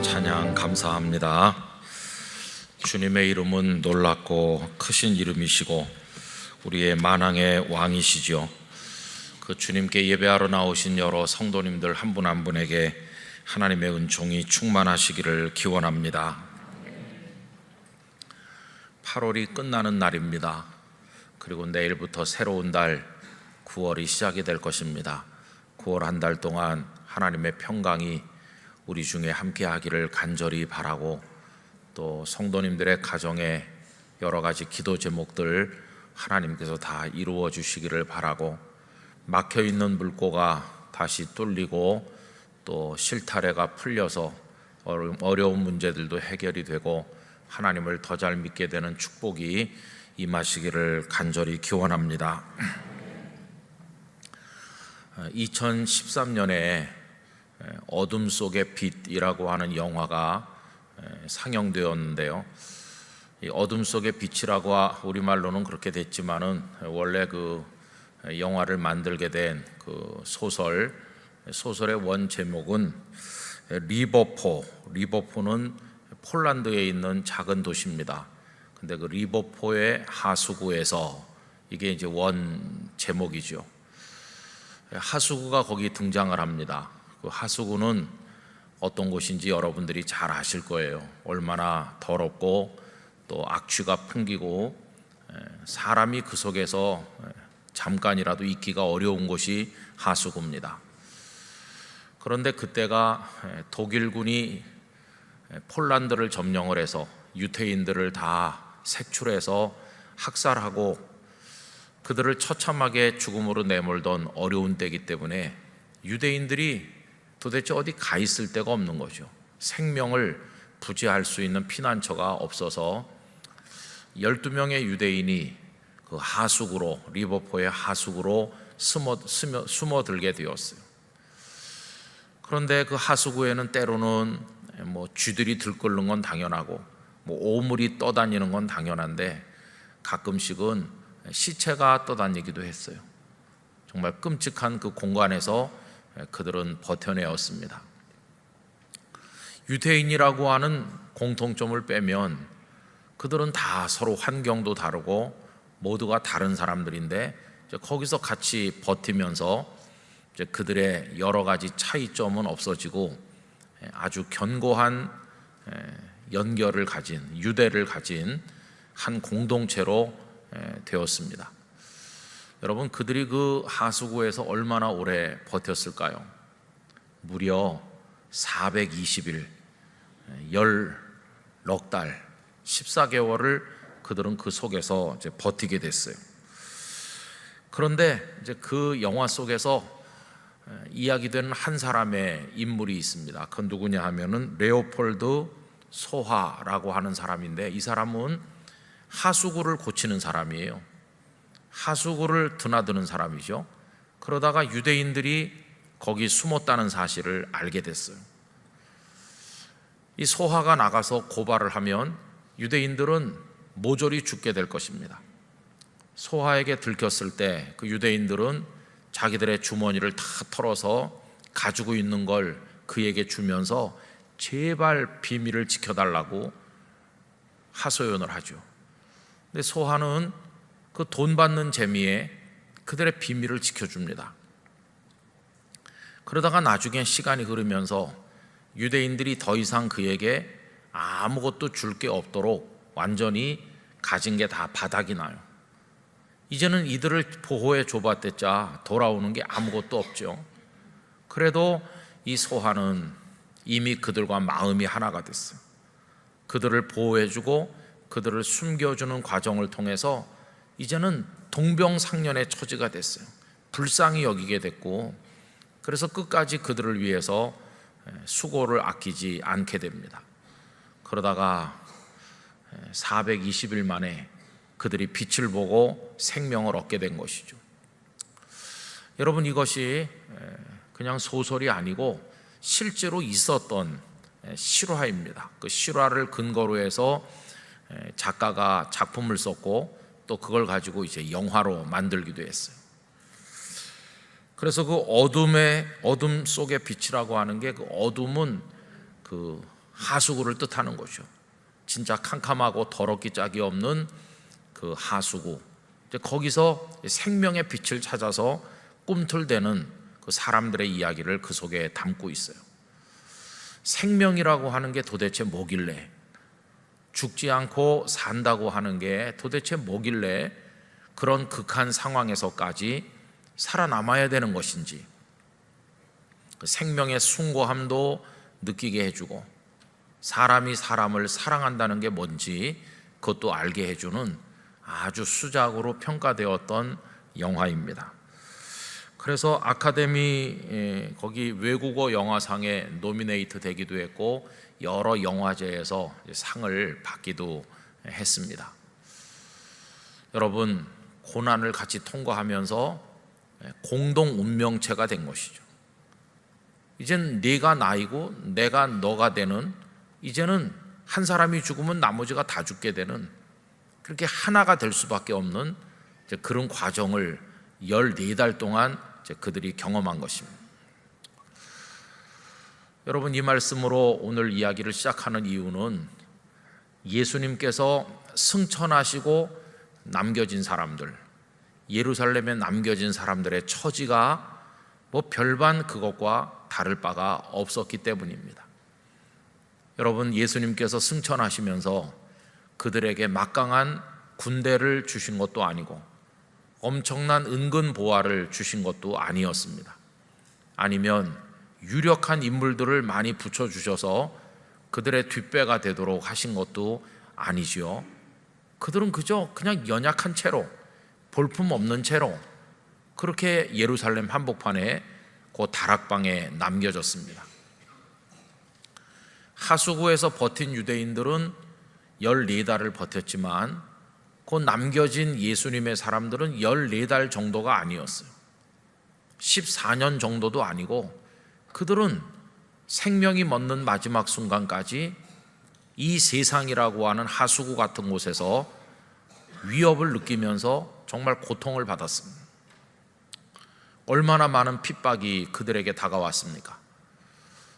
찬양 감사합니다. 주님의 이름은 놀랍고 크신 이름이시고 우리의 만왕의 왕이시죠. 그 주님께 예배하러 나오신 여러 성도님들 한 분 한 분에게 하나님의 은총이 충만하시기를 기원합니다. 8월이 끝나는 날입니다. 그리고 내일부터 새로운 달 9월이 시작이 될 것입니다. 9월 한 달 동안 하나님의 평강이 우리 중에 함께 하기를 간절히 바라고, 또 성도님들의 가정에 여러 가지 기도 제목들 하나님께서 다 이루어 주시기를 바라고, 막혀있는 물고가 다시 뚫리고 또 실타래가 풀려서 어려운 문제들도 해결이 되고 하나님을 더 잘 믿게 되는 축복이 임하시기를 간절히 기원합니다. 2013년에 어둠 속의 빛이라고 하는 영화가 상영되었는데요. 이 어둠 속의 빛이라고 우리말로는 그렇게 됐지만은 원래 그 영화를 만들게 된 그 소설의 원 제목은 리버포는 폴란드에 있는 작은 도시입니다. 근데 그 리버포의 하수구에서, 이게 이제 원 제목이죠. 하수구가 거기 등장을 합니다. 그 하수구는 어떤 곳인지 여러분들이 잘 아실 거예요. 얼마나 더럽고 또 악취가 풍기고 사람이 그 속에서 잠깐이라도 있기가 어려운 곳이 하수구입니다. 그런데 그때가 독일군이 폴란드를 점령을 해서 유태인들을 다 색출해서 학살하고 그들을 처참하게 죽음으로 내몰던 어려운 때이기 때문에 유대인들이 도대체 어디 가 있을 데가 없는 거죠. 생명을 부지할 수 있는 피난처가 없어서 12명의 유대인이 그 하수구로, 리버포의 하수구로 숨어들게 되었어요. 그런데 그 하수구에는 때로는 쥐들이 들끓는 건 당연하고 오물이 떠다니는 건 당연한데 가끔씩은 시체가 떠다니기도 했어요. 정말 끔찍한 그 공간에서 그들은 버텨내었습니다. 유대인이라고 하는 공통점을 빼면 그들은 다 서로 환경도 다르고 모두가 다른 사람들인데 거기서 같이 버티면서 그들의 여러 가지 차이점은 없어지고 아주 견고한 연결을 가진, 유대를 가진 한 공동체로 되었습니다. 여러분, 그들이 그 하수구에서 얼마나 오래 버텼을까요? 무려 420일, 넉 달, 14개월을 그들은 그 속에서 이제 버티게 됐어요. 그런데 이제 그 영화 속에서 이야기되는 한 사람의 인물이 있습니다. 그건 누구냐 하면은 레오폴드 소하라고 하는 사람인데, 이 사람은 하수구를 고치는 사람이에요. 하수구를 드나드는 사람이죠. 그러다가 유대인들이 거기 숨었다는 사실을 알게 됐어요. 이 소하가 나가서 고발을 하면 유대인들은 모조리 죽게 될 것입니다. 소하에게 들켰을 때 그 유대인들은 자기들의 주머니를 다 털어서 가지고 있는 걸 그에게 주면서 제발 비밀을 지켜달라고 하소연을 하죠. 근데 소하는 그 돈 받는 재미에 그들의 비밀을 지켜줍니다. 그러다가 나중에 시간이 흐르면서 유대인들이 더 이상 그에게 아무것도 줄 게 없도록 완전히 가진 게 다 바닥이 나요. 이제는 이들을 보호해 줘봤댔자 돌아오는 게 아무것도 없죠. 그래도 이 소하는 이미 그들과 마음이 하나가 됐어요. 그들을 보호해주고 그들을 숨겨주는 과정을 통해서 이제는 동병상련의 처지가 됐어요. 불쌍히 여기게 됐고, 그래서 끝까지 그들을 위해서 수고를 아끼지 않게 됩니다. 그러다가 420일 만에 그들이 빛을 보고 생명을 얻게 된 것이죠. 여러분, 이것이 그냥 소설이 아니고 실제로 있었던 실화입니다. 그 실화를 근거로 해서 작가가 작품을 썼고 또 그걸 가지고 이제 영화로 만들기도 했어요. 그래서 그 어둠 속의 빛이라고 하는 게, 그 어둠은 그 하수구를 뜻하는 것이죠. 진짜 캄캄하고 더럽기 짝이 없는 그 하수구. 이제 거기서 생명의 빛을 찾아서 꿈틀대는 그 사람들의 이야기를 그 속에 담고 있어요. 생명이라고 하는 게 도대체 뭐길래, 죽지 않고 산다고 하는 게 도대체 뭐길래 그런 극한 상황에서까지 살아남아야 되는 것인지, 그 생명의 숭고함도 느끼게 해주고 사람이 사람을 사랑한다는 게 뭔지 그것도 알게 해주는 아주 수작으로 평가되었던 영화입니다. 그래서 아카데미 거기 외국어 영화상에 노미네이트 되기도 했고 여러 영화제에서 상을 받기도 했습니다. 여러분, 고난을 같이 통과하면서 공동 운명체가 된 것이죠. 이젠 네가 나이고 내가 너가 되는, 이제는 한 사람이 죽으면 나머지가 다 죽게 되는, 그렇게 하나가 될 수밖에 없는 그런 과정을 14달 동안 그들이 경험한 것입니다. 여러분, 이 말씀으로 오늘 이야기를 시작하는 이유는 예수님께서 승천하시고 남겨진 사람들, 예루살렘에 남겨진 사람들의 처지가 뭐 별반 그것과 다를 바가 없었기 때문입니다. 여러분, 예수님께서 승천하시면서 그들에게 막강한 군대를 주신 것도 아니고 엄청난 은근 보화를 주신 것도 아니었습니다. 아니면 유력한 인물들을 많이 붙여주셔서 그들의 뒷배가 되도록 하신 것도 아니지요. 그들은 그냥 연약한 채로, 볼품없는 채로 그렇게 예루살렘 한복판에 그 다락방에 남겨졌습니다. 하수구에서 버틴 유대인들은 14달을 버텼지만 그 남겨진 예수님의 사람들은 14달 정도가 아니었어요. 14년 정도도 아니고 그들은 생명이 멎는 마지막 순간까지 이 세상이라고 하는 하수구 같은 곳에서 위협을 느끼면서 정말 고통을 받았습니다. 얼마나 많은 핍박이 그들에게 다가왔습니까?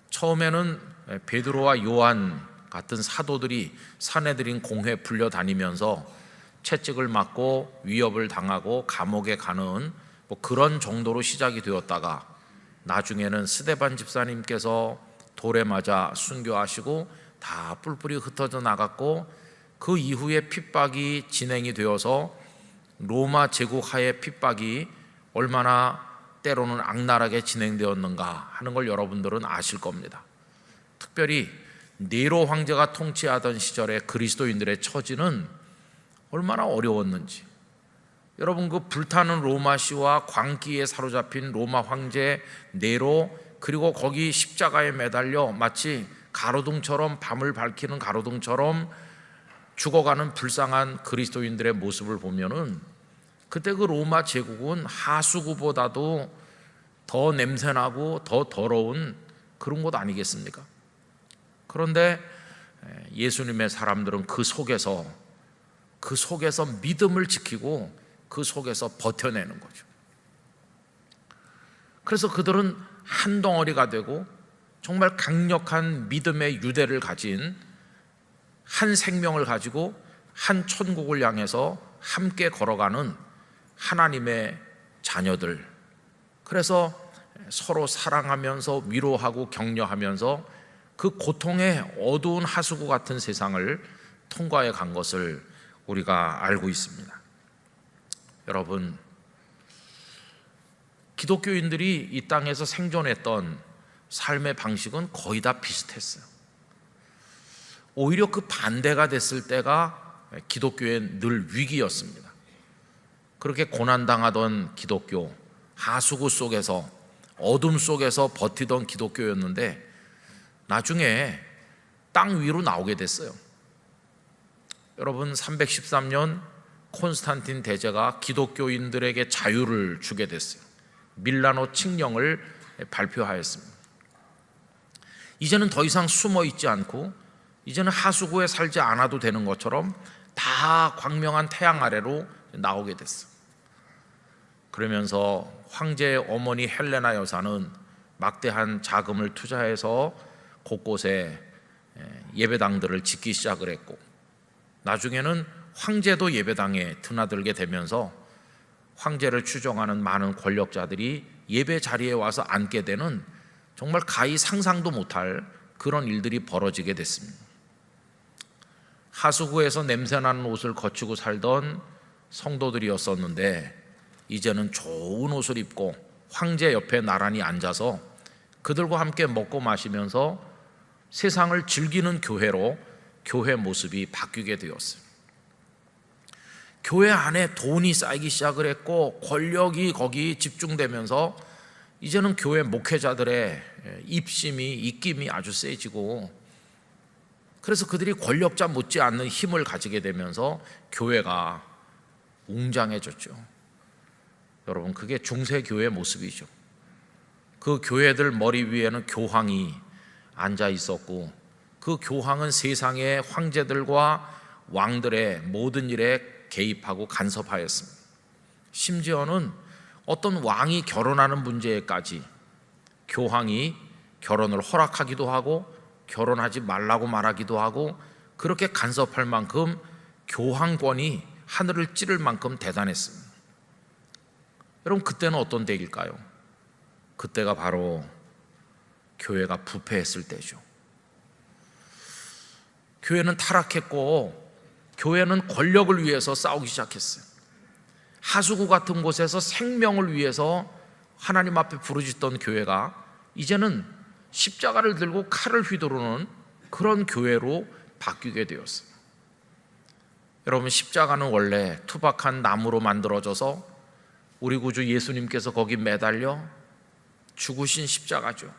처음에는 베드로와 요한 같은 사도들이 사내들인 공회에 불려다니면서 채찍을 맞고 위협을 당하고 감옥에 가는 그런 정도로 시작이 되었다가 나중에는 스데반 집사님께서 돌에 맞아 순교하시고 다 뿔뿔이 흩어져 나갔고, 그 이후에 핍박이 진행이 되어서 로마 제국 하에 핍박이 얼마나 때로는 악랄하게 진행되었는가 하는 걸 여러분들은 아실 겁니다. 특별히 네로 황제가 통치하던 시절에 그리스도인들의 처지는 얼마나 어려웠는지, 여러분, 그 불타는 로마시와 광기에 사로잡힌 로마 황제 네로, 그리고 거기 십자가에 매달려 마치 가로등처럼, 밤을 밝히는 가로등처럼 죽어가는 불쌍한 그리스도인들의 모습을 보면은 그때 그 로마 제국은 하수구보다도 더 냄새나고 더 더러운 그런 곳 아니겠습니까? 그런데 예수님의 사람들은 그 속에서 믿음을 지키고 그 속에서 버텨내는 거죠. 그래서 그들은 한 덩어리가 되고 정말 강력한 믿음의 유대를 가진, 한 생명을 가지고 한 천국을 향해서 함께 걸어가는 하나님의 자녀들. 그래서 서로 사랑하면서 위로하고 격려하면서 그 고통의 어두운 하수구 같은 세상을 통과해 간 것을 우리가 알고 있습니다. 여러분, 기독교인들이 이 땅에서 생존했던 삶의 방식은 거의 다 비슷했어요. 오히려 그 반대가 됐을 때가 기독교의 늘 위기였습니다. 그렇게 고난당하던 기독교, 하수구 속에서, 어둠 속에서 버티던 기독교였는데 나중에 땅 위로 나오게 됐어요. 여러분, 313년 콘스탄틴 대제가 기독교인들에게 자유를 주게 됐어요. 밀라노 칙령을 발표하였습니다. 이제는 더 이상 숨어 있지 않고 이제는 하수구에 살지 않아도 되는 것처럼 다 광명한 태양 아래로 나오게 됐어요. 그러면서 황제의 어머니 헬레나 여사는 막대한 자금을 투자해서 곳곳에 예배당들을 짓기 시작을 했고, 나중에는 황제도 예배당에 드나들게 되면서 황제를 추종하는 많은 권력자들이 예배 자리에 와서 앉게 되는 정말 가히 상상도 못할 그런 일들이 벌어지게 됐습니다. 하수구에서 냄새나는 옷을 거치고 살던 성도들이었었는데, 이제는 좋은 옷을 입고 황제 옆에 나란히 앉아서 그들과 함께 먹고 마시면서 세상을 즐기는 교회로 교회 모습이 바뀌게 되었어요. 교회 안에 돈이 쌓이기 시작을 했고, 권력이 거기 집중되면서 이제는 교회 목회자들의 입심이, 입김이 아주 세지고, 그래서 그들이 권력자 못지않는 힘을 가지게 되면서 교회가 웅장해졌죠. 여러분, 그게 중세교회의 모습이죠. 그 교회들 머리 위에는 교황이 앉아 있었고, 그 교황은 세상의 황제들과 왕들의 모든 일에 개입하고 간섭하였습니다. 심지어는 어떤 왕이 결혼하는 문제까지 교황이 결혼을 허락하기도 하고 결혼하지 말라고 말하기도 하고, 그렇게 간섭할 만큼 교황권이 하늘을 찌를 만큼 대단했습니다. 여러분, 그때는 어떤 때일까요? 그때가 바로 교회가 부패했을 때죠. 교회는 타락했고, 교회는 권력을 위해서 싸우기 시작했어요. 하수구 같은 곳에서 생명을 위해서 하나님 앞에 부르짖던 교회가 이제는 십자가를 들고 칼을 휘두르는 그런 교회로 바뀌게 되었어요. 여러분, 십자가는 원래 투박한 나무로 만들어져서 우리 구주 예수님께서 거기 매달려 죽으신 십자가죠.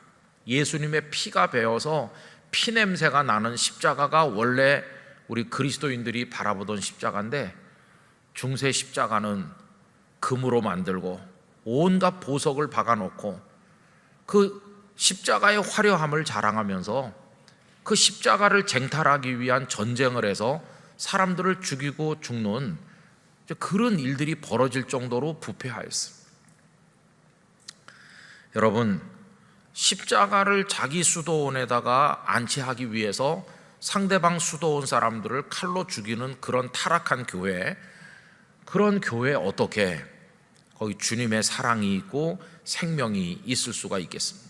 예수님의 피가 배어서 피냄새가 나는 십자가가 원래 우리 그리스도인들이 바라보던 십자가인데, 중세 십자가는 금으로 만들고 온갖 보석을 박아놓고 그 십자가의 화려함을 자랑하면서 그 십자가를 쟁탈하기 위한 전쟁을 해서 사람들을 죽이고 죽는 그런 일들이 벌어질 정도로 부패하였습니다. 여러분, 십자가를 자기 수도원에다가 안치하기 위해서 상대방 수도원 사람들을 칼로 죽이는 그런 타락한 교회, 그런 교회에 어떻게 거기 주님의 사랑이 있고 생명이 있을 수가 있겠습니까?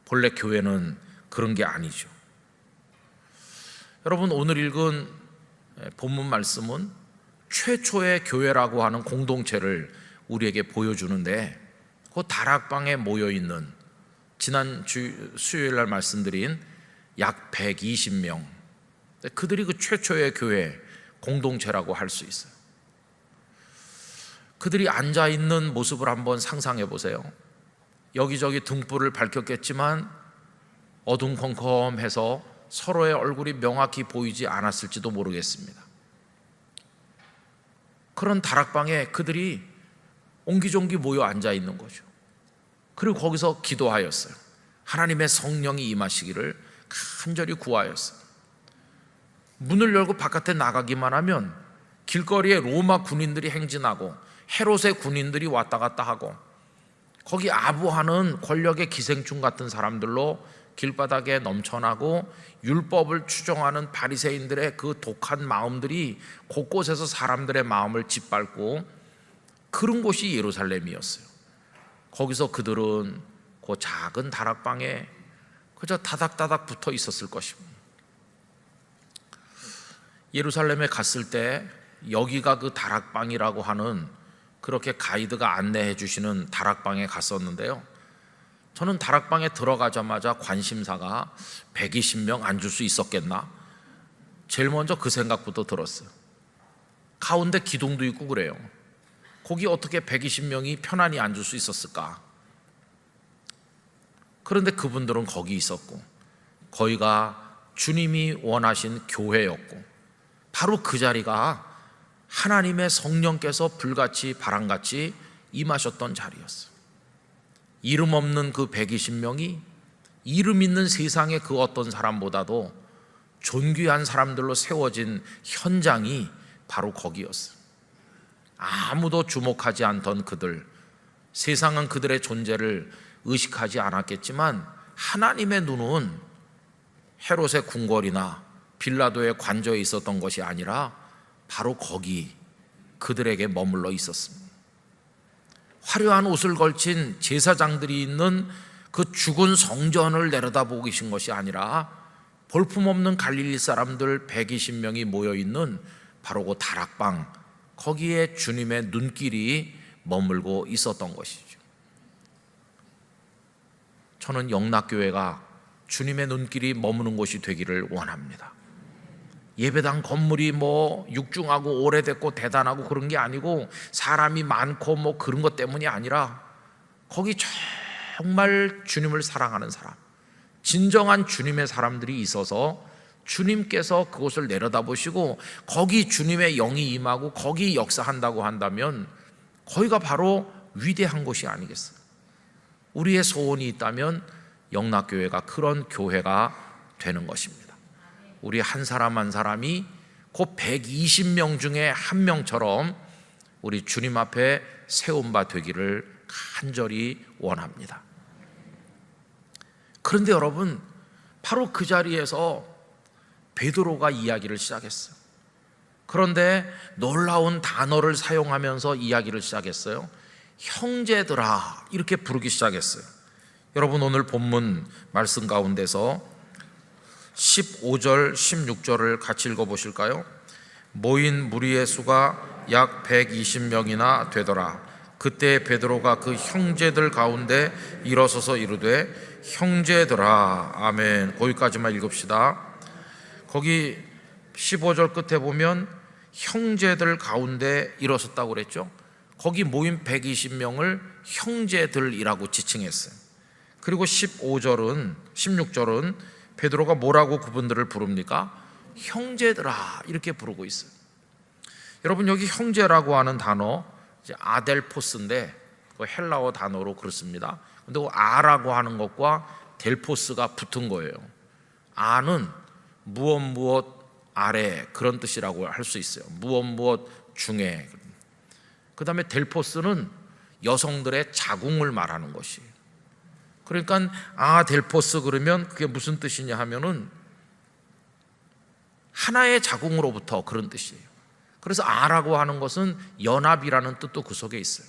본래 교회는 그런 게 아니죠. 여러분, 오늘 읽은 본문 말씀은 최초의 교회라고 하는 공동체를 우리에게 보여주는데, 그 다락방에 모여있는 지난 수요일 날 말씀드린 약 120명, 그들이 그 최초의 교회 공동체라고 할 수 있어요. 그들이 앉아있는 모습을 한번 상상해 보세요. 여기저기 등불을 밝혔겠지만 어둠컴컴해서 서로의 얼굴이 명확히 보이지 않았을지도 모르겠습니다. 그런 다락방에 그들이 옹기종기 모여 앉아있는 거죠. 그리고 거기서 기도하였어요. 하나님의 성령이 임하시기를 간절히 구하였어요. 문을 열고 바깥에 나가기만 하면 길거리에 로마 군인들이 행진하고 헤롯의 군인들이 왔다 갔다 하고, 거기 아부하는 권력의 기생충 같은 사람들로 길바닥에 넘쳐나고, 율법을 추종하는 바리새인들의 그 독한 마음들이 곳곳에서 사람들의 마음을 짓밟고, 그런 곳이 예루살렘이었어요. 거기서 그들은 그 작은 다락방에 그저 다닥다닥 붙어 있었을 것입니다. 예루살렘에 갔을 때 여기가 그 다락방이라고 하는, 그렇게 가이드가 안내해 주시는 다락방에 갔었는데요, 저는 다락방에 들어가자마자 관심사가 120명 앉을 수 있었겠나? 제일 먼저 그 생각부터 들었어요. 가운데 기둥도 있고 그래요. 거기 어떻게 120명이 편안히 앉을 수 있었을까? 그런데 그분들은 거기 있었고, 거기가 주님이 원하신 교회였고, 바로 그 자리가 하나님의 성령께서 불같이 바람같이 임하셨던 자리였어요. 이름 없는 그 120명이 이름 있는 세상의 그 어떤 사람보다도 존귀한 사람들로 세워진 현장이 바로 거기였어요. 아무도 주목하지 않던 그들, 세상은 그들의 존재를 의식하지 않았겠지만 하나님의 눈은 헤롯의 궁궐이나 빌라도의 관저에 있었던 것이 아니라 바로 거기 그들에게 머물러 있었습니다. 화려한 옷을 걸친 제사장들이 있는 그 죽은 성전을 내려다보고 계신 것이 아니라 볼품없는 갈릴리 사람들 120명이 모여있는 바로 그 다락방, 거기에 주님의 눈길이 머물고 있었던 것이죠. 저는 영락교회가 주님의 눈길이 머무는 곳이 되기를 원합니다. 예배당 건물이 뭐 육중하고 오래됐고 대단하고 그런 게 아니고 사람이 많고 뭐 그런 것 때문이 아니라 거기 정말 주님을 사랑하는 사람, 진정한 주님의 사람들이 있어서 주님께서 그곳을 내려다보시고 거기 주님의 영이 임하고 거기 역사한다고 한다면 거기가 바로 위대한 곳이 아니겠어요? 우리의 소원이 있다면 영락교회가 그런 교회가 되는 것입니다. 우리 한 사람 한 사람이 그 120명 중에 한 명처럼 우리 주님 앞에 세운 바 되기를 간절히 원합니다. 그런데 여러분, 바로 그 자리에서 베드로가 이야기를 시작했어요. 그런데 놀라운 단어를 사용하면서 이야기를 시작했어요. 형제들아, 이렇게 부르기 시작했어요. 여러분, 오늘 본문 말씀 가운데서 15절, 16절을 같이 읽어보실까요? 모인 무리의 수가 약 120명이나 되더라. 그때 베드로가 그 형제들 가운데 일어서서 이르되 형제들아. 아멘. 거기까지만 읽읍시다. 거기 15절 끝에 보면 형제들 가운데 일어섰다고 그랬죠. 거기 모인 120명을 형제들이라고 지칭했어요. 그리고 16절은 베드로가 뭐라고 그분들을 부릅니까? 형제들아, 이렇게 부르고 있어요. 여러분, 여기 형제라고 하는 단어 이제 아델포스인데 그 헬라어 단어로 그렇습니다. 근데 그 아라고 하는 것과 델포스가 붙은 거예요. 아는 무엇 아래 그런 뜻이라고 할 수 있어요. 무엇 중에. 그 다음에 델포스는 여성들의 자궁을 말하는 것이에요. 그러니까 델포스 그러면 그게 무슨 뜻이냐 하면은 하나의 자궁으로부터, 그런 뜻이에요. 그래서 아라고 하는 것은 연합이라는 뜻도 그 속에 있어요.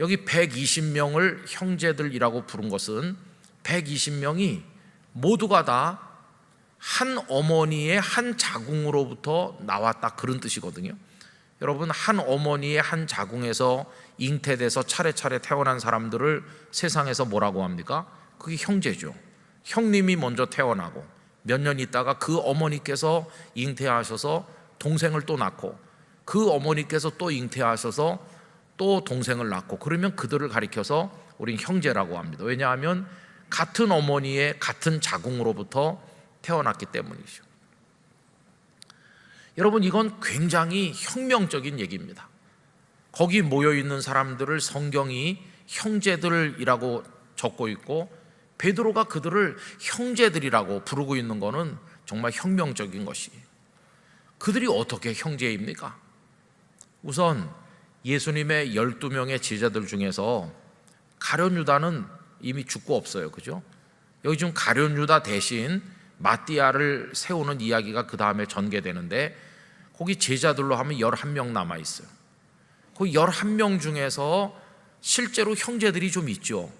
여기 120명을 형제들이라고 부른 것은 120명이 모두가 다 한 어머니의 한 자궁으로부터 나왔다, 그런 뜻이거든요. 여러분, 한 어머니의 한 자궁에서 잉태돼서 차례차례 태어난 사람들을 세상에서 뭐라고 합니까? 그게 형제죠. 형님이 먼저 태어나고 몇 년 있다가 그 어머니께서 잉태하셔서 동생을 또 낳고 그 어머니께서 또 잉태하셔서 또 동생을 낳고, 그러면 그들을 가리켜서 우린 형제라고 합니다. 왜냐하면 같은 어머니의 같은 자궁으로부터 태어났기 때문이죠. 여러분, 이건 굉장히 혁명적인 얘기입니다. 거기 모여있는 사람들을 성경이 형제들이라고 적고 있고 베드로가 그들을 형제들이라고 부르고 있는 것은 정말 혁명적인 것이에요. 그들이 어떻게 형제입니까? 우선 예수님의 12명의 제자들 중에서 가룟 유다는 이미 죽고 없어요. 그죠? 여기 지금 가룟 유다 대신 마띠아를 세우는 이야기가 그 다음에 전개되는데 거기 제자들로 하면 11명 남아있어요. 그 11명 중에서 실제로 형제들이 좀 있죠.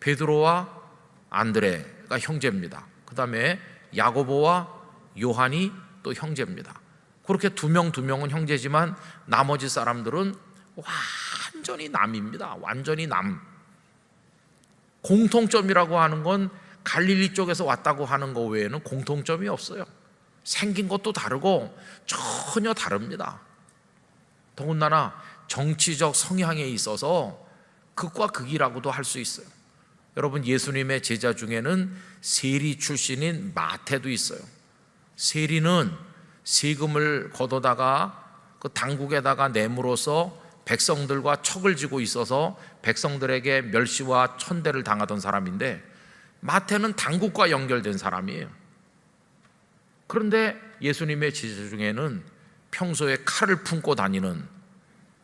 베드로와 안드레가 형제입니다. 그 다음에 야고보와 요한이 또 형제입니다. 그렇게 두 명은 형제지만 나머지 사람들은 완전히 남입니다. 완전히 남. 공통점이라고 하는 건 갈릴리 쪽에서 왔다고 하는 거 외에는 공통점이 없어요. 생긴 것도 다르고 전혀 다릅니다. 더군다나 정치적 성향에 있어서 극과 극이라고도 할 수 있어요. 여러분, 예수님의 제자 중에는 세리 출신인 마태도 있어요. 세리는 세금을 걷어다가 그 당국에다가 내므로써 백성들과 척을 지고 있어서 백성들에게 멸시와 천대를 당하던 사람인데, 마태는 당국과 연결된 사람이에요. 그런데 예수님의 제자 중에는 평소에 칼을 품고 다니는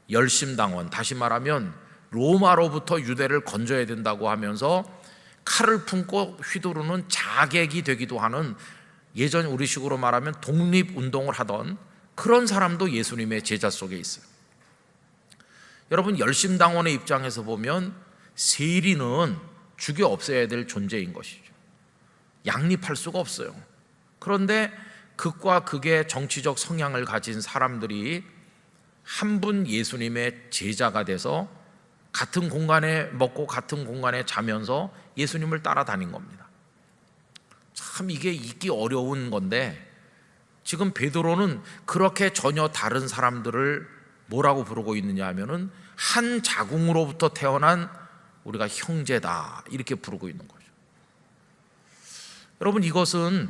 열심당원, 다시 말하면 로마로부터 유대를 건져야 된다고 하면서 칼을 품고 휘두르는 자객이 되기도 하는, 예전 우리식으로 말하면 독립운동을 하던 그런 사람도 예수님의 제자 속에 있어요. 여러분, 열심당원의 입장에서 보면 세리는 죽여 없애야 될 존재인 것이죠. 양립할 수가 없어요. 그런데 극과 극의 정치적 성향을 가진 사람들이 한 분 예수님의 제자가 돼서 같은 공간에 먹고 같은 공간에 자면서 예수님을 따라다닌 겁니다. 참 이게 잊기 어려운 건데, 지금 베드로는 그렇게 전혀 다른 사람들을 뭐라고 부르고 있느냐 하면은 한 자궁으로부터 태어난 우리가 형제다, 이렇게 부르고 있는 거죠. 여러분, 이것은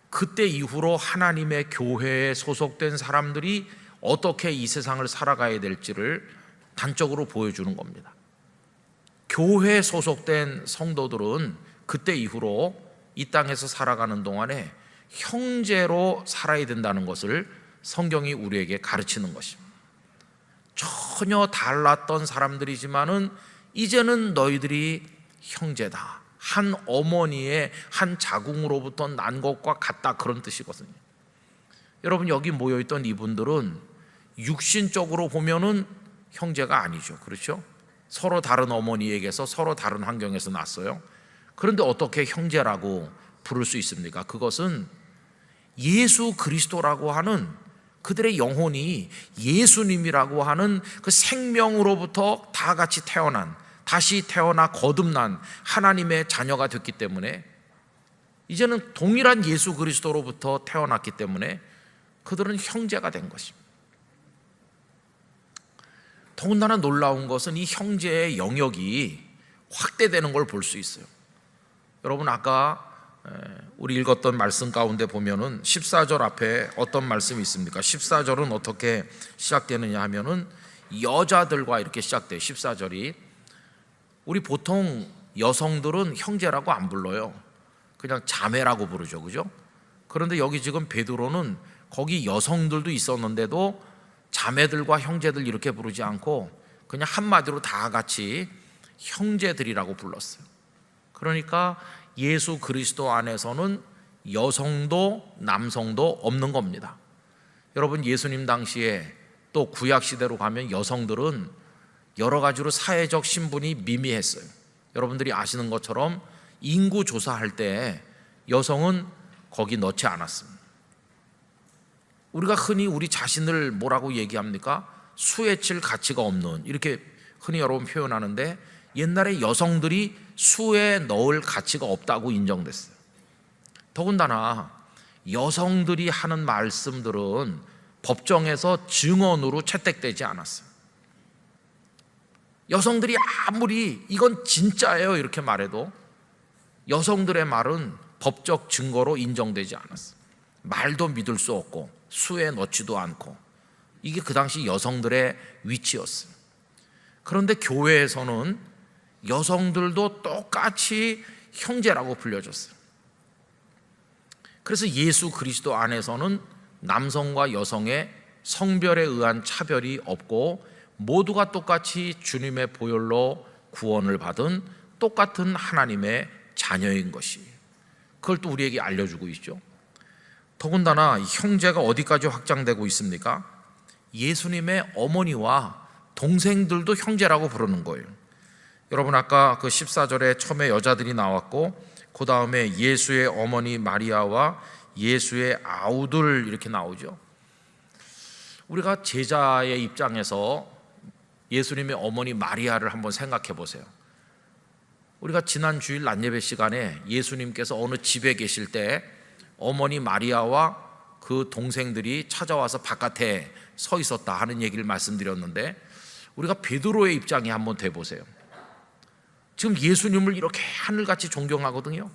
그때 이후로 하나님의 교회에 소속된 사람들이 어떻게 이 세상을 살아가야 될지를 단적으로 보여주는 겁니다. 교회에 소속된 성도들은 그때 이후로 이 땅에서 살아가는 동안에 형제로 살아야 된다는 것을 성경이 우리에게 가르치는 것입니다. 전혀 달랐던 사람들이지만은 이제는 너희들이 형제다, 한 어머니의 한 자궁으로부터 난 것과 같다, 그런 뜻이거든요. 여러분, 여기 모여있던 이분들은 육신적으로 보면은 형제가 아니죠. 그렇죠? 서로 다른 어머니에게서 서로 다른 환경에서 났어요. 그런데 어떻게 형제라고 부를 수 있습니까? 그것은 예수 그리스도라고 하는 그들의 영혼이 예수님이라고 하는 그 생명으로부터 다 같이 태어난, 다시 태어나 거듭난 하나님의 자녀가 됐기 때문에, 이제는 동일한 예수 그리스도로부터 태어났기 때문에 그들은 형제가 된 것입니다. 더군다나 놀라운 것은 이 형제의 영역이 확대되는 걸 볼 수 있어요. 여러분, 아까 우리 읽었던 말씀 가운데 보면은 14절 앞에 어떤 말씀이 있습니까? 14절은 어떻게 시작되느냐 하면은 여자들과 이렇게 시작돼요. 14절이. 우리 보통 여성들은 형제라고 안 불러요. 그냥 자매라고 부르죠. 그죠? 그런데 여기 지금 베드로는 거기 여성들도 있었는데도 자매들과 형제들 이렇게 부르지 않고 그냥 한마디로 다 같이 형제들이라고 불렀어요. 그러니까 예수 그리스도 안에서는 여성도 남성도 없는 겁니다. 여러분, 예수님 당시에 또 구약 시대로 가면 여성들은 여러 가지로 사회적 신분이 미미했어요. 여러분들이 아시는 것처럼 인구 조사할 때 여성은 거기 넣지 않았습니다. 우리가 흔히 우리 자신을 뭐라고 얘기합니까? 수에 칠 가치가 없는, 이렇게 흔히 여러분 표현하는데, 옛날에 여성들이 수에 넣을 가치가 없다고 인정됐어요. 더군다나 여성들이 하는 말씀들은 법정에서 증언으로 채택되지 않았어요. 여성들이 아무리 이건 진짜예요 이렇게 말해도 여성들의 말은 법적 증거로 인정되지 않았어요. 말도 믿을 수 없고 수에 넣지도 않고, 이게 그 당시 여성들의 위치였어요. 그런데 교회에서는 여성들도 똑같이 형제라고 불려졌어요. 그래서 예수 그리스도 안에서는 남성과 여성의 성별에 의한 차별이 없고 모두가 똑같이 주님의 보혈로 구원을 받은 똑같은 하나님의 자녀인 것이, 그걸 또 우리에게 알려주고 있죠. 더군다나 형제가 어디까지 확장되고 있습니까? 예수님의 어머니와 동생들도 형제라고 부르는 거예요. 여러분, 아까 그 14절에 처음에 여자들이 나왔고 그 다음에 예수의 어머니 마리아와 예수의 아우들 이렇게 나오죠. 우리가 제자의 입장에서 예수님의 어머니 마리아를 한번 생각해 보세요. 우리가 지난 주일 낮예배 시간에 예수님께서 어느 집에 계실 때 어머니 마리아와 그 동생들이 찾아와서 바깥에 서 있었다 하는 얘기를 말씀드렸는데, 우리가 베드로의 입장에 한번 돼보세요. 지금 예수님을 이렇게 하늘같이 존경하거든요.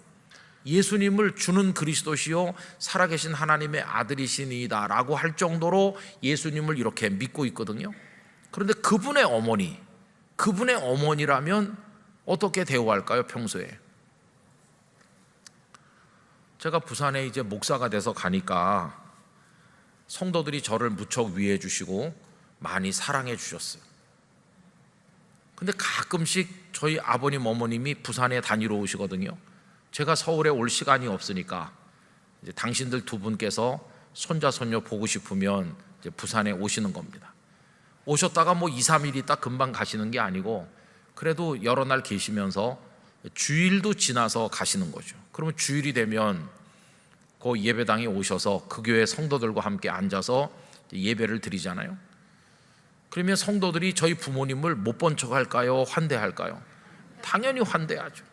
예수님을 주는 그리스도시요 살아계신 하나님의 아들이시니이다 라고 할 정도로 예수님을 이렇게 믿고 있거든요. 그런데 그분의 어머니라면 어떻게 대우할까요? 평소에 제가 부산에 이제 목사가 돼서 가니까 성도들이 저를 무척 위해 주시고 많이 사랑해 주셨어요. 근데 가끔씩 저희 아버님 어머님이 부산에 다니러 오시거든요. 제가 서울에 올 시간이 없으니까 이제 당신들 두 분께서 손자 손녀 보고 싶으면 이제 부산에 오시는 겁니다. 오셨다가 뭐 2, 3일 있다 금방 가시는 게 아니고 그래도 여러 날 계시면서 주일도 지나서 가시는 거죠. 그러면 주일이 되면 그 예배당에 오셔서 그 교회 성도들과 함께 앉아서 예배를 드리잖아요. 그러면 성도들이 저희 부모님을 못 본 척 할까요? 환대할까요? 당연히 환대하죠.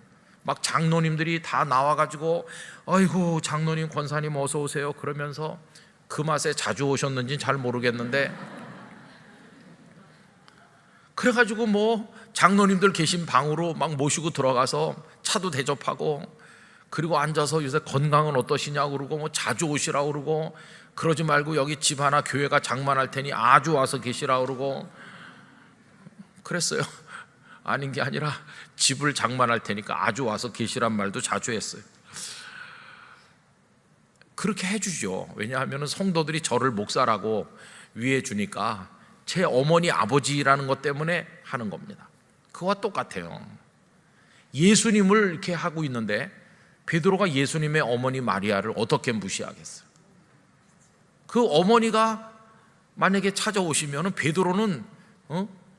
막 장로님들이 다 나와가지고 아이고 장로님 권사님 어서 오세요 그러면서 그 맛에 자주 오셨는지는 잘 모르겠는데 그래가지고 뭐 장로님들 계신 방으로 막 모시고 들어가서 차도 대접하고 그리고 앉아서 요새 건강은 어떠시냐고 그러고 뭐 자주 오시라고 그러고 그러지 말고 여기 집 하나 교회가 장만할 테니 아주 와서 계시라고 그러고 그랬어요. 아닌 게 아니라 집을 장만할 테니까 아주 와서 계시란 말도 자주 했어요. 그렇게 해주죠. 왜냐하면 성도들이 저를 목사라고 위해 주니까 제 어머니 아버지라는 것 때문에 하는 겁니다. 그와 똑같아요. 예수님을 이렇게 하고 있는데 베드로가 예수님의 어머니 마리아를 어떻게 무시하겠어요? 그 어머니가 만약에 찾아오시면 베드로는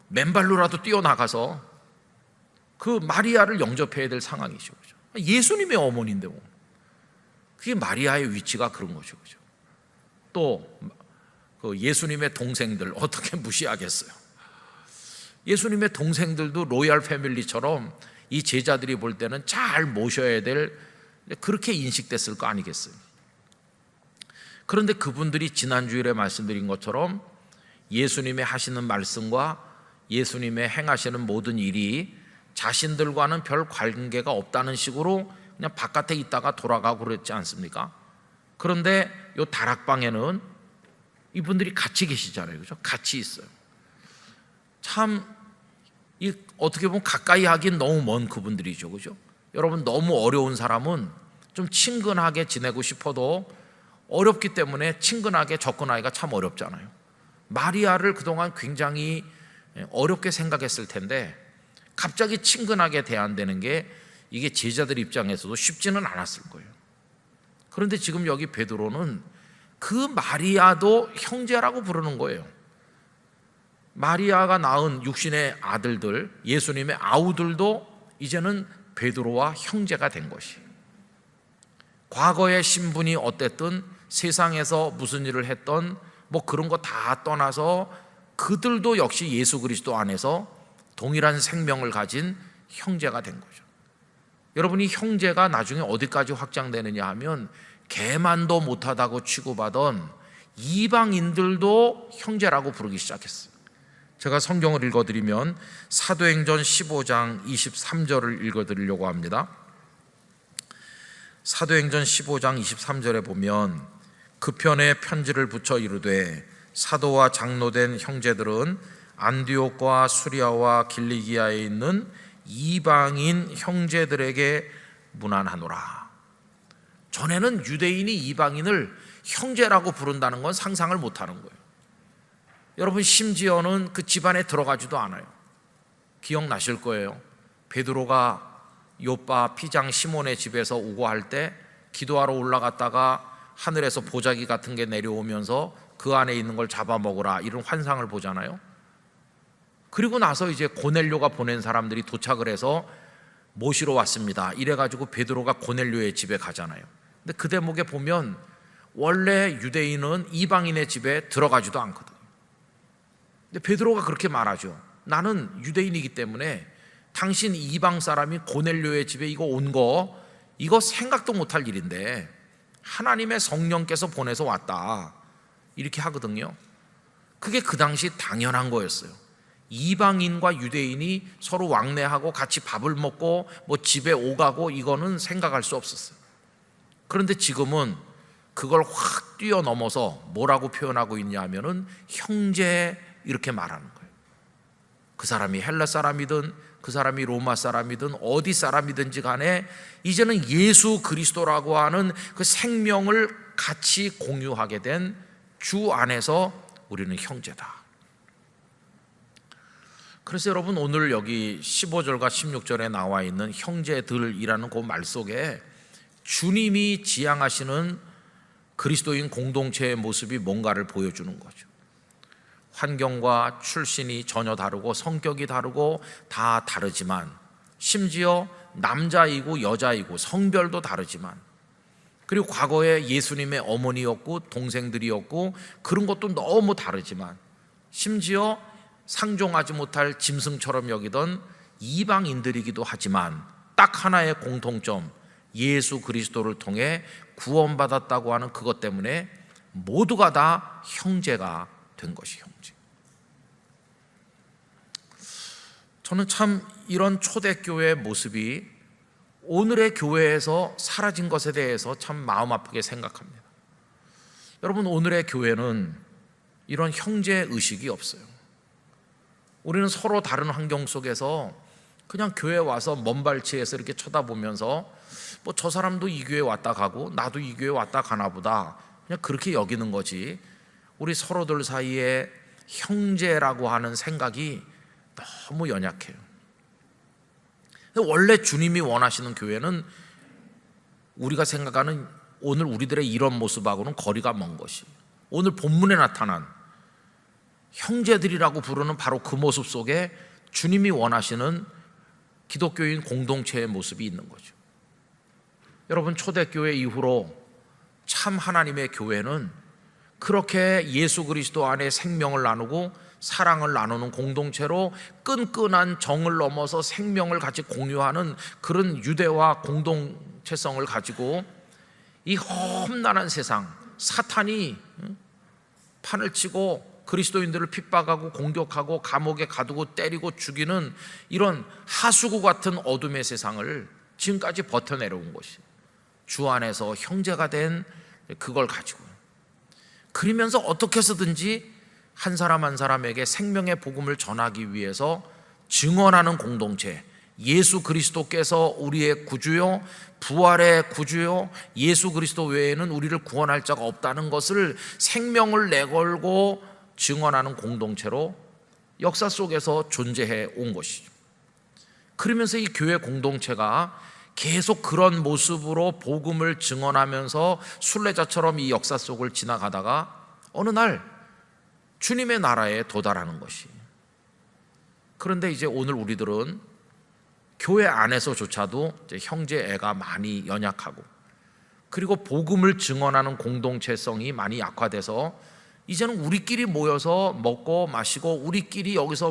맨발로라도 뛰어나가서 그 마리아를 영접해야 될 상황이죠. 예수님의 어머니인데 뭐. 그게 마리아의 위치가 그런 거죠. 또 그 예수님의 동생들 어떻게 무시하겠어요? 예수님의 동생들도 로얄 패밀리처럼 이 제자들이 볼 때는 잘 모셔야 될 그렇게 인식됐을 거 아니겠어요? 그런데 그분들이 지난주일에 말씀드린 것처럼 예수님의 하시는 말씀과 예수님의 행하시는 모든 일이 자신들과는 별 관계가 없다는 식으로 그냥 바깥에 있다가 돌아가고 그랬지 않습니까? 그런데 이 다락방에는 이분들이 같이 계시잖아요. 그죠? 같이 있어요. 참 어떻게 보면 가까이 하긴 너무 먼 그분들이죠. 그죠? 여러분 너무 어려운 사람은 좀 친근하게 지내고 싶어도 어렵기 때문에 친근하게 접근하기가 참 어렵잖아요. 마리아를 그동안 굉장히 어렵게 생각했을 텐데 갑자기 친근하게 대한다는 게 이게 제자들 입장에서도 쉽지는 않았을 거예요. 그런데 지금 여기 베드로는 그 마리아도 형제라고 부르는 거예요. 마리아가 낳은 육신의 아들들, 예수님의 아우들도 이제는 베드로와 형제가 된 것이에요. 과거의 신분이 어땠든 세상에서 무슨 일을 했던 뭐 그런 거 다 떠나서 그들도 역시 예수 그리스도 안에서 동일한 생명을 가진 형제가 된 거죠. 여러분이 형제가 나중에 어디까지 확장되느냐 하면 개만도 못하다고 취급하던 이방인들도 형제라고 부르기 시작했어요. 제가 성경을 읽어드리면 사도행전 15장 23절을 읽어드리려고 합니다. 사도행전 15장 23절에 보면 그 편에 편지를 붙여 이르되 사도와 장로된 형제들은 안디옥과 수리아와 길리기아에 있는 이방인 형제들에게 문안하노라. 전에는 유대인이 이방인을 형제라고 부른다는 건 상상을 못하는 거예요. 여러분 심지어는 그 집안에 들어가지도 않아요. 기억나실 거예요. 베드로가 요빠 피장 시몬의 집에서 오고 할 때 기도하러 올라갔다가 하늘에서 보자기 같은 게 내려오면서 그 안에 있는 걸 잡아먹으라 이런 환상을 보잖아요. 그리고 나서 이제 고넬료가 보낸 사람들이 도착을 해서 모시러 왔습니다. 이래가지고 베드로가 고넬료의 집에 가잖아요. 근데 그 대목에 보면 원래 유대인은 이방인의 집에 들어가지도 않거든요. 근데 베드로가 그렇게 말하죠. 나는 유대인이기 때문에 당신 이방 사람이 고넬료의 집에 이거 온 거 이거 생각도 못할 일인데 하나님의 성령께서 보내서 왔다 이렇게 하거든요. 그게 그 당시 당연한 거였어요. 이방인과 유대인이 서로 왕래하고 같이 밥을 먹고 뭐 집에 오가고 이거는 생각할 수 없었어요. 그런데 지금은 그걸 확 뛰어넘어서 뭐라고 표현하고 있냐 하면은 형제 이렇게 말하는 거예요. 그 사람이 헬라 사람이든 그 사람이 로마 사람이든 어디 사람이든지 간에 이제는 예수 그리스도라고 하는 그 생명을 같이 공유하게 된 주 안에서 우리는 형제다. 그래서 여러분, 오늘 여기 15절과 16절에 나와 있는 형제들이라는 그 말 속에 주님이 지향하시는 그리스도인 공동체의 모습이 뭔가를 보여주는 거죠. 환경과 출신이 전혀 다르고 성격이 다르고 다 다르지만, 심지어 남자이고 여자이고 성별도 다르지만, 그리고 과거에 예수님의 어머니였고 동생들이었고 그런 것도 너무 다르지만, 심지어 상종하지 못할 짐승처럼 여기던 이방인들이기도 하지만 딱 하나의 공통점, 예수 그리스도를 통해 구원받았다고 하는 그것 때문에 모두가 다 형제가 된 것이 형제. 저는 참 이런 초대교회의 모습이 오늘의 교회에서 사라진 것에 대해서 참 마음 아프게 생각합니다. 여러분, 오늘의 교회는 이런 형제 의식이 없어요. 우리는 서로 다른 환경 속에서 그냥 교회 와서 먼 발치에서 이렇게 쳐다보면서 뭐 저 사람도 이 교회 왔다 가고 나도 이 교회 왔다 가나 보다, 그냥 그렇게 여기는 거지, 우리 서로들 사이에 형제라고 하는 생각이 너무 연약해요. 원래 주님이 원하시는 교회는 우리가 생각하는 오늘 우리들의 이런 모습하고는 거리가 먼 것이, 오늘 본문에 나타난 형제들이라고 부르는 바로 그 모습 속에 주님이 원하시는 기독교인 공동체의 모습이 있는 거죠. 여러분, 초대교회 이후로 참 하나님의 교회는 그렇게 예수 그리스도 안에 생명을 나누고 사랑을 나누는 공동체로 끈끈한 정을 넘어서 생명을 같이 공유하는 그런 유대와 공동체성을 가지고 이 험난한 세상, 사탄이 판을 치고 그리스도인들을 핍박하고 공격하고 감옥에 가두고 때리고 죽이는 이런 하수구 같은 어둠의 세상을 지금까지 버텨내려온 것이 주 안에서 형제가 된 그걸 가지고, 그러면서 어떻게 해서든지 한 사람 한 사람에게 생명의 복음을 전하기 위해서 증언하는 공동체, 예수 그리스도께서 우리의 구주요, 부활의 구주요, 예수 그리스도 외에는 우리를 구원할 자가 없다는 것을 생명을 내걸고 증언하는 공동체로 역사 속에서 존재해 온 것이죠. 그러면서 이 교회 공동체가 계속 그런 모습으로 복음을 증언하면서 순례자처럼 이 역사 속을 지나가다가 어느 날 주님의 나라에 도달하는 것이. 그런데 이제 오늘 우리들은 교회 안에서조차도 이제 형제애가 많이 연약하고, 그리고 복음을 증언하는 공동체성이 많이 약화돼서 이제는 우리끼리 모여서 먹고 마시고 우리끼리 여기서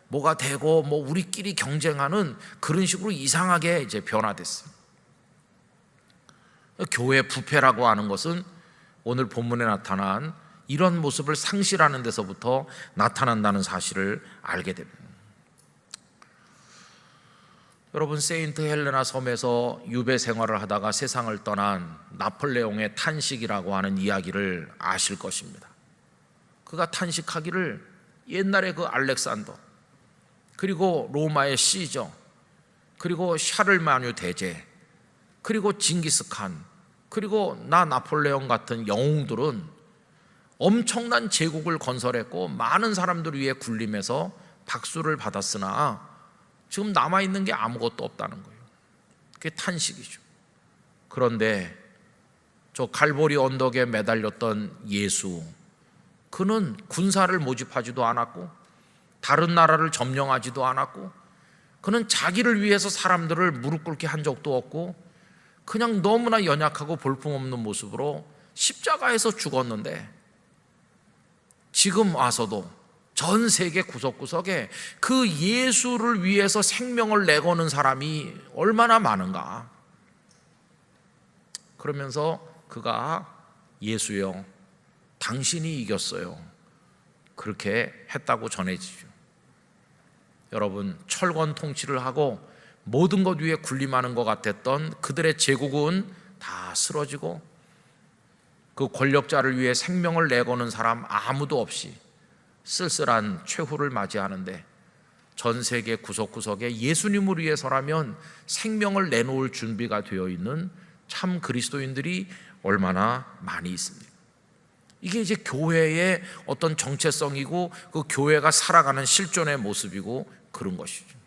뭐가 되고 우리끼리 경쟁하는 그런 식으로 이상하게 이제 변화됐어요. 교회 부패라고 하는 것은 오늘 본문에 나타난 이런 모습을 상실하는 데서부터 나타난다는 사실을 알게 됩니다. 여러분, 세인트 헬레나 섬에서 유배 생활을 하다가 세상을 떠난 나폴레옹의 탄식이라고 하는 이야기를 아실 것입니다. 그가 탄식하기를 옛날에 그 알렉산더, 그리고 로마의 시저, 그리고 샤를마뉴 대제, 그리고 징기스칸, 그리고 나폴레옹 같은 영웅들은 엄청난 제국을 건설했고 많은 사람들 위해 군림해서 박수를 받았으나 지금 남아있는 게 아무것도 없다는 거예요. 그게 탄식이죠. 그런데 저 갈보리 언덕에 매달렸던 예수, 그는 군사를 모집하지도 않았고 다른 나라를 점령하지도 않았고, 그는 자기를 위해서 사람들을 무릎 꿇게 한 적도 없고 그냥 너무나 연약하고 볼품없는 모습으로 십자가에서 죽었는데, 지금 와서도 전 세계 구석구석에 그 예수를 위해서 생명을 내거는 사람이 얼마나 많은가. 그러면서 그가 예수여, 당신이 이겼어요, 그렇게 했다고 전해지죠. 여러분, 철권 통치를 하고 모든 것 위에 군림하는 것 같았던 그들의 제국은 다 쓰러지고 그 권력자를 위해 생명을 내거는 사람 아무도 없이 쓸쓸한 최후를 맞이하는데, 전 세계 구석구석에 예수님을 위해서라면 생명을 내놓을 준비가 되어 있는 참 그리스도인들이 얼마나 많이 있습니까? 이게 이제 교회의 어떤 정체성이고 그 교회가 살아가는 실존의 모습이고 그런 것이죠.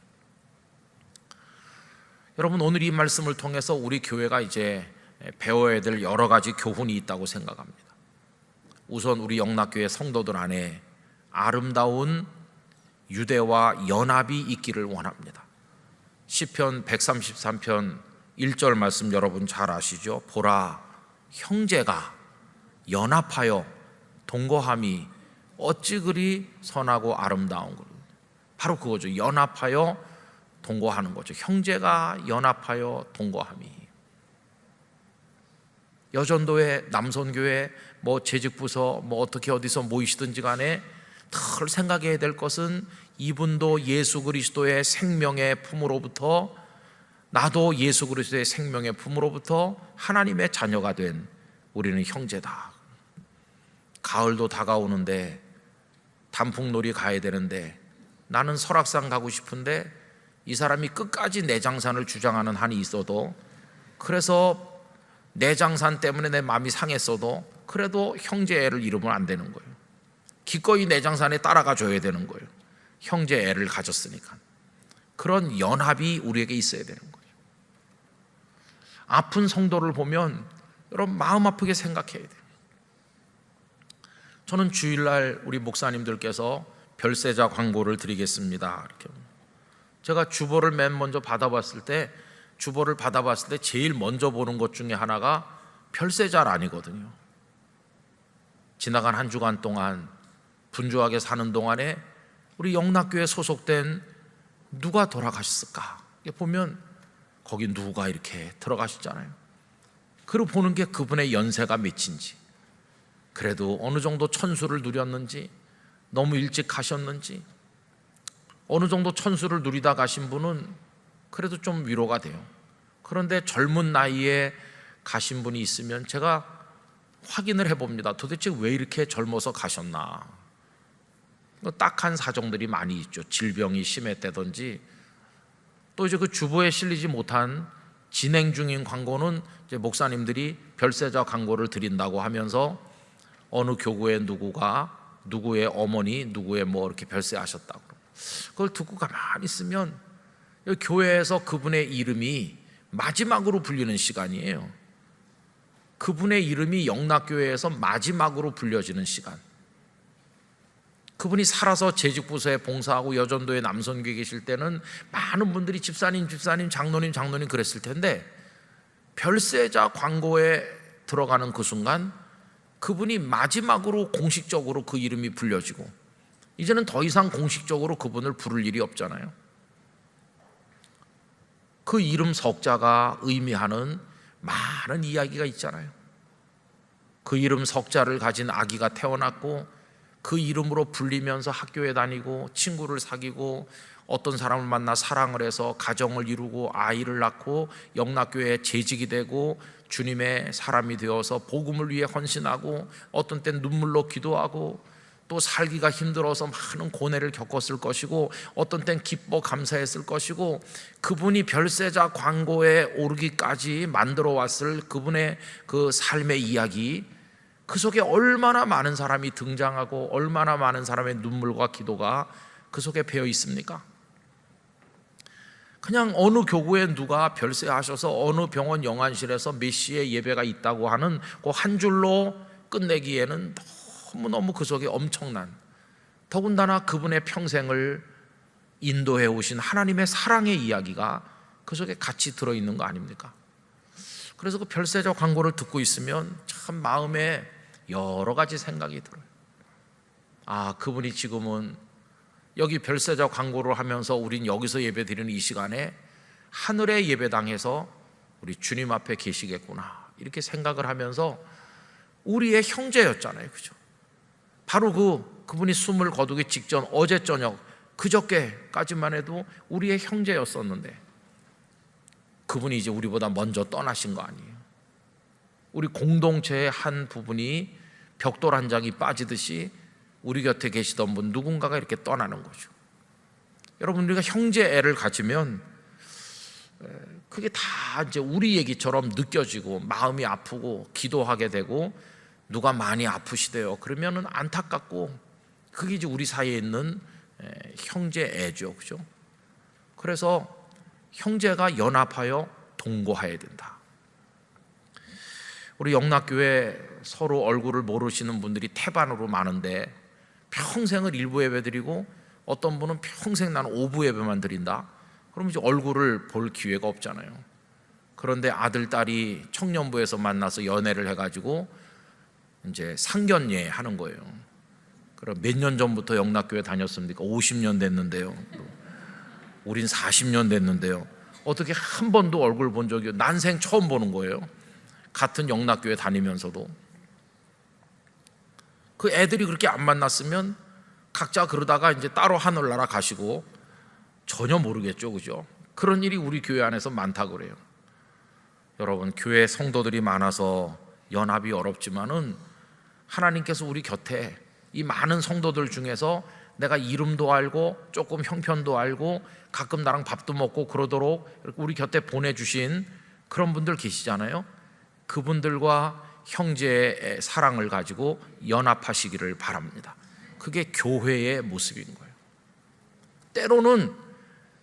여러분, 오늘 이 말씀을 통해서 우리 교회가 이제 배워야 될 여러 가지 교훈이 있다고 생각합니다. 우선 우리 영락교회 성도들 안에 아름다운 유대와 연합이 있기를 원합니다. 시편 133편 1절 말씀 여러분 잘 아시죠? 보라, 형제가 연합하여 동거함이 어찌 그리 선하고 아름다운 것. 바로 그거죠. 연합하여 동거하는 거죠. 형제가 연합하여 동거함이. 여전도회, 남선교회, 재직부서, 어떻게 어디서 모이시든지 간에 늘 생각해야 될 것은 이분도 예수 그리스도의 생명의 품으로부터, 나도 예수 그리스도의 생명의 품으로부터 하나님의 자녀가 된 우리는 형제다. 가을도 다가오는데 단풍놀이 가야 되는데 나는 설악산 가고 싶은데 이 사람이 끝까지 내장산을 주장하는 한이 있어도, 그래서 내장산 때문에 내 마음이 상했어도 그래도 형제 애를 잃으면 안 되는 거예요. 기꺼이 내장산에 따라가 줘야 되는 거예요. 형제 애를 가졌으니까. 그런 연합이 우리에게 있어야 되는 거예요. 아픈 성도를 보면 여러분 마음 아프게 생각해야 돼요. 저는 주일날 우리 목사님들께서 별세자 광고를 드리겠습니다, 이렇게. 제가 주보를 맨 먼저 받아봤을 때 제일 먼저 보는 것 중에 하나가 별세자란이거든요. 지나간 한 주간 동안 분주하게 사는 동안에 우리 영락교회 소속된 누가 돌아가셨을까 보면 거기 누가 이렇게 들어가셨잖아요. 그리고 보는 게 그분의 연세가 몇인지, 그래도 어느 정도 천수를 누렸는지, 너무 일찍 가셨는지, 어느 정도 천수를 누리다 가신 분은 그래도 좀 위로가 돼요. 그런데 젊은 나이에 가신 분이 있으면 제가 확인을 해봅니다. 도대체 왜 이렇게 젊어서 가셨나. 딱한 사정들이 많이 있죠. 질병이 심했다든지, 또 이제 그 주보에 실리지 못한 진행 중인 광고는 이제 목사님들이 별세자 광고를 드린다고 하면서 어느 교구의 누구가 누구의 어머니 누구의 이렇게 별세하셨다고, 그걸 듣고 가만히 있으면 교회에서 그분의 이름이 마지막으로 불리는 시간이에요. 그분의 이름이 영락교회에서 마지막으로 불려지는 시간. 그분이 살아서 재직부서에 봉사하고 여전도에 남선교에 계실 때는 많은 분들이 집사님, 장로님 그랬을 텐데, 별세자 광고에 들어가는 그 순간 그분이 마지막으로 공식적으로 그 이름이 불려지고, 이제는 더 이상 공식적으로 그분을 부를 일이 없잖아요. 그 이름 석자가 의미하는 많은 이야기가 있잖아요. 그 이름 석자를 가진 아기가 태어났고, 그 이름으로 불리면서 학교에 다니고 친구를 사귀고 어떤 사람을 만나 사랑을 해서 가정을 이루고 아이를 낳고 영락교회에 재직이 되고 주님의 사람이 되어서 복음을 위해 헌신하고, 어떤 땐 눈물로 기도하고, 또 살기가 힘들어서 많은 고뇌를 겪었을 것이고, 어떤 땐 기뻐 감사했을 것이고, 그분이 별세자 광고에 오르기까지 만들어 왔을 그분의 그 삶의 이야기, 그 속에 얼마나 많은 사람이 등장하고 얼마나 많은 사람의 눈물과 기도가 그 속에 배어 있습니까? 그냥 어느 교구에 누가 별세하셔서 어느 병원 영안실에서 몇 시에 예배가 있다고 하는 그 한 줄로 끝내기에는 너무너무 그 속에 엄청난, 더군다나 그분의 평생을 인도해 오신 하나님의 사랑의 이야기가 그 속에 같이 들어있는 거 아닙니까? 그래서 그 별세자 광고를 듣고 있으면 참 마음에 여러 가지 생각이 들어요. 그분이 지금은 여기 별세자 광고를 하면서 우린 여기서 예배 드리는 이 시간에 하늘의 예배당에서 우리 주님 앞에 계시겠구나, 이렇게 생각을 하면서 우리의 형제였잖아요, 그죠? 바로 그분이 숨을 거두기 직전 어제 저녁, 그저께까지만 해도 우리의 형제였었는데 그분이 이제 우리보다 먼저 떠나신 거 아니에요. 우리 공동체의 한 부분이 벽돌 한 장이 빠지듯이 우리 곁에 계시던 분 누군가가 이렇게 떠나는 거죠. 여러분, 우리가 형제 애를 가지면 그게 다 이제 우리 얘기처럼 느껴지고 마음이 아프고 기도하게 되고 누가 많이 아프시대요. 그러면은 안타깝고, 그게 이제 우리 사이에 있는 형제애죠, 그죠? 그래서 형제가 연합하여 동거해야 된다. 우리 영락교회 서로 얼굴을 모르시는 분들이 태반으로 많은데, 평생을 일부 예배 드리고 어떤 분은 평생 나는 오부 예배만 드린다. 그럼 이제 얼굴을 볼 기회가 없잖아요. 그런데 아들, 딸이 청년부에서 만나서 연애를 해가지고 이제 상견례 하는 거예요. 그럼 몇 년 전부터 영락교회 다녔습니까? 50년 됐는데요. 우린 40년 됐는데요. 어떻게 한 번도 얼굴 본 적이, 난생 처음 보는 거예요. 같은 영락교회 다니면서도. 그 애들이 그렇게 안 만났으면 각자 그러다가 이제 따로 하늘나라 가시고 전혀 모르겠죠, 그죠? 그런 일이 우리 교회 안에서 많다고 그래요. 여러분, 교회 성도들이 많아서 연합이 어렵지만은 하나님께서 우리 곁에 이 많은 성도들 중에서 내가 이름도 알고 조금 형편도 알고 가끔 나랑 밥도 먹고 그러도록 우리 곁에 보내주신 그런 분들 계시잖아요. 그분들과 형제의 사랑을 가지고 연합하시기를 바랍니다. 그게 교회의 모습인 거예요. 때로는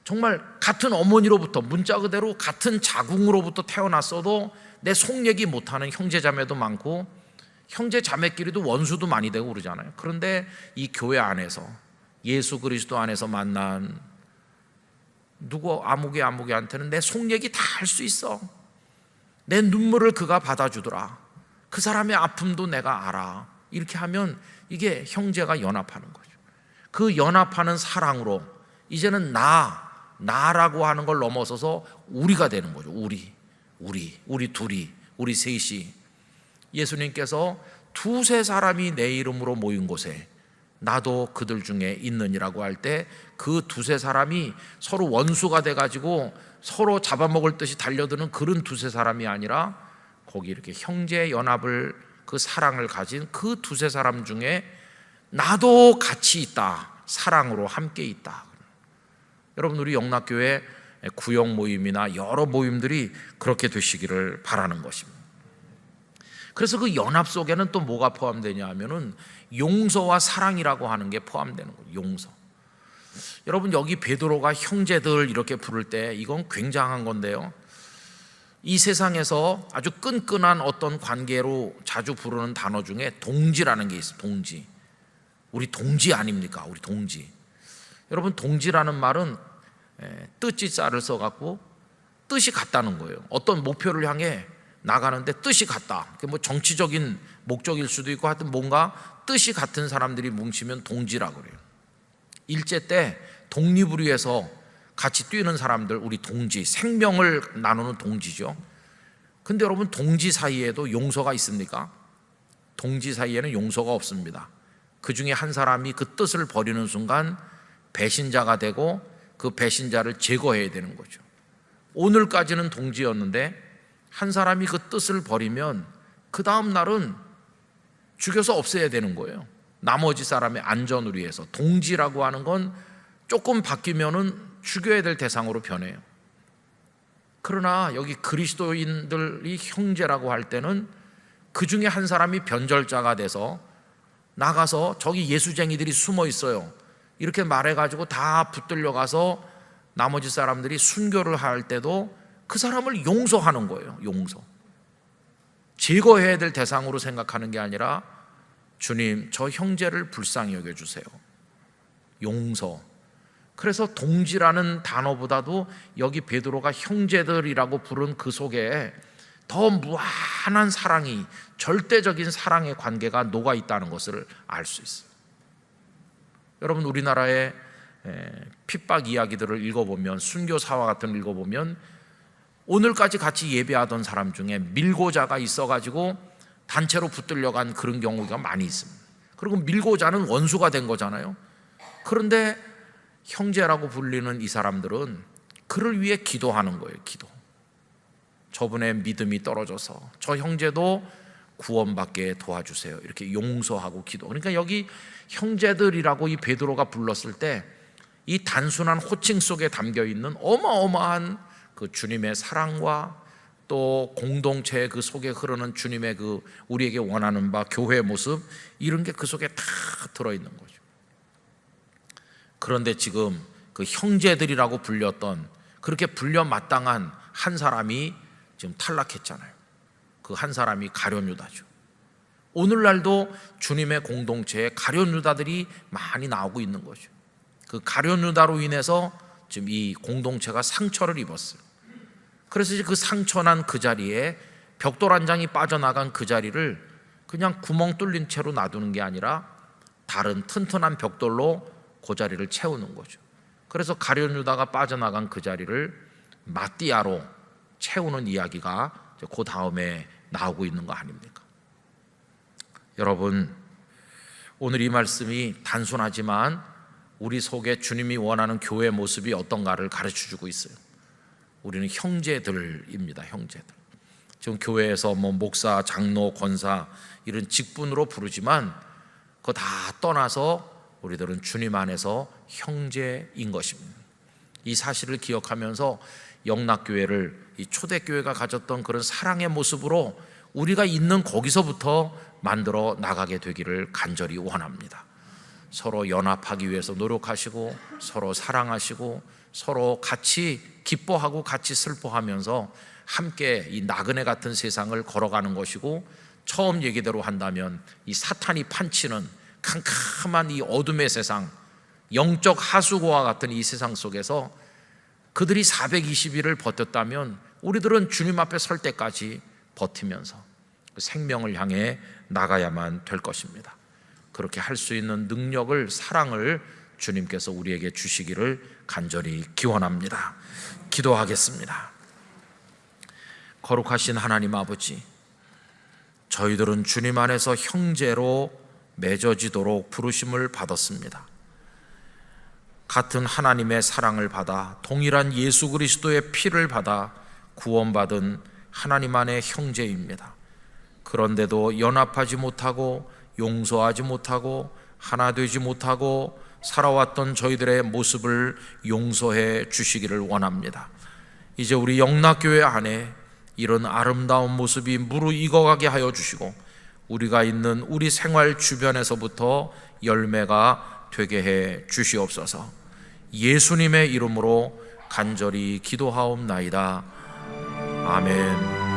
정말 같은 어머니로부터, 문자 그대로 같은 자궁으로부터 태어났어도 내 속 얘기 못하는 형제자매도 많고, 형제자매끼리도 원수도 많이 되고 그러잖아요. 그런데 이 교회 안에서, 예수 그리스도 안에서 만난 누구 아무개한테는 내 속 얘기 다 할 수 있어. 내 눈물을 그가 받아주더라. 그 사람의 아픔도 내가 알아. 이렇게 하면 이게 형제가 연합하는 거죠. 그 연합하는 사랑으로 이제는 나라고 하는 걸 넘어서서 우리가 되는 거죠. 우리 둘이, 우리 셋이. 예수님께서 두세 사람이 내 이름으로 모인 곳에 나도 그들 중에 있느니라고 할 때, 그 두세 사람이 서로 원수가 돼가지고 서로 잡아먹을 듯이 달려드는 그런 두세 사람이 아니라, 거기 이렇게 형제 연합을, 그 사랑을 가진 그 두세 사람 중에 나도 같이 있다, 사랑으로 함께 있다. 여러분, 우리 영락교회 구역 모임이나 여러 모임들이 그렇게 되시기를 바라는 것입니다. 그래서 그 연합 속에는 또 뭐가 포함되냐 하면은 용서와 사랑이라고 하는 게 포함되는 거예요. 용서. 여러분, 여기 베드로가 형제들 이렇게 부를 때 이건 굉장한 건데요, 이 세상에서 아주 끈끈한 어떤 관계로 자주 부르는 단어 중에 동지라는 게 있어요. 동지. 우리 동지 아닙니까? 우리 동지. 여러분, 동지라는 말은 뜻지자를 써갖고 뜻이 같다는 거예요. 어떤 목표를 향해 나가는데 뜻이 같다. 그게 뭐 정치적인 목적일 수도 있고, 하여튼 뭔가 뜻이 같은 사람들이 뭉치면 동지라고 그래요. 일제 때 독립을 위해서 같이 뛰는 사람들, 우리 동지, 생명을 나누는 동지죠. 근데 여러분, 동지 사이에도 용서가 있습니까? 동지 사이에는 용서가 없습니다. 그 중에 한 사람이 그 뜻을 버리는 순간 배신자가 되고 그 배신자를 제거해야 되는 거죠. 오늘까지는 동지였는데 한 사람이 그 뜻을 버리면 그 다음 날은 죽여서 없애야 되는 거예요. 나머지 사람의 안전을 위해서. 동지라고 하는 건 조금 바뀌면은 죽여야 될 대상으로 변해요. 그러나 여기 그리스도인들이 형제라고 할 때는 그 중에 한 사람이 변절자가 돼서 나가서 저기 예수쟁이들이 숨어 있어요, 이렇게 말해가지고 다 붙들려 가서 나머지 사람들이 순교를 할 때도 그 사람을 용서하는 거예요. 용서. 제거해야 될 대상으로 생각하는 게 아니라, 주님, 저 형제를 불쌍히 여겨주세요. 용서. 그래서 동지라는 단어보다도 여기 베드로가 형제들이라고 부른 그 속에 더 무한한 사랑이, 절대적인 사랑의 관계가 녹아 있다는 것을 알 수 있어요. 여러분, 우리나라의 핍박 이야기들을 읽어보면, 순교사와 같은 걸 읽어보면 오늘까지 같이 예배하던 사람 중에 밀고자가 있어가지고 단체로 붙들려간 그런 경우가 많이 있습니다. 그리고 밀고자는 원수가 된 거잖아요. 그런데 형제라고 불리는 이 사람들은 그를 위해 기도하는 거예요. 기도. 저분의 믿음이 떨어져서 저 형제도 구원받게 도와주세요. 이렇게 용서하고 기도. 그러니까 여기 형제들이라고 이 베드로가 불렀을 때 이 단순한 호칭 속에 담겨 있는 어마어마한 그 주님의 사랑과 또 공동체의 그 속에 흐르는 주님의 그 우리에게 원하는 바 교회의 모습, 이런 게 그 속에 다 들어있는 거죠. 그런데 지금 그 형제들이라고 불렸던, 그렇게 불려 마땅한 한 사람이 지금 탈락했잖아요. 그 한 사람이 가룟 유다죠. 오늘날도 주님의 공동체에 가룟 유다들이 많이 나오고 있는 거죠. 그 가룟 유다로 인해서 지금 이 공동체가 상처를 입었어요. 그래서 이제 그 상처난 그 자리에 벽돌 한 장이 빠져나간 그 자리를 그냥 구멍 뚫린 채로 놔두는 게 아니라 다른 튼튼한 벽돌로 그 자리를 채우는 거죠. 그래서 가룟 유다가 빠져나간 그 자리를 마띠아로 채우는 이야기가 그 다음에 나오고 있는 거 아닙니까? 여러분, 오늘 이 말씀이 단순하지만 우리 속에 주님이 원하는 교회의 모습이 어떤가를 가르쳐주고 있어요. 우리는 형제들입니다. 형제들. 지금 교회에서 뭐 목사, 장로, 권사 이런 직분으로 부르지만 그거 다 떠나서 우리들은 주님 안에서 형제인 것입니다. 이 사실을 기억하면서 영락교회를, 이 초대교회가 가졌던 그런 사랑의 모습으로 우리가 있는 거기서부터 만들어 나가게 되기를 간절히 원합니다. 서로 연합하기 위해서 노력하시고, 서로 사랑하시고, 서로 같이 기뻐하고 같이 슬퍼하면서 함께 이 나그네 같은 세상을 걸어가는 것이고, 처음 얘기대로 한다면 이 사탄이 판치는 캄캄한 이 어둠의 세상, 영적 하수구와 같은 이 세상 속에서 그들이 420일을 버텼다면 우리들은 주님 앞에 설 때까지 버티면서 생명을 향해 나가야만 될 것입니다. 그렇게 할 수 있는 능력을, 사랑을 주님께서 우리에게 주시기를 간절히 기원합니다. 기도하겠습니다. 거룩하신 하나님 아버지, 저희들은 주님 안에서 형제로 맺어지도록 부르심을 받았습니다. 같은 하나님의 사랑을 받아 동일한 예수 그리스도의 피를 받아 구원받은 하나님 안의 형제입니다. 그런데도 연합하지 못하고 용서하지 못하고 하나 되지 못하고 살아왔던 저희들의 모습을 용서해 주시기를 원합니다. 이제 우리 영락교회 안에 이런 아름다운 모습이 무르익어가게 하여 주시고, 우리가 있는 우리 생활 주변에서부터 열매가 되게 해 주시옵소서. 예수님의 이름으로 간절히 기도하옵나이다. 아멘.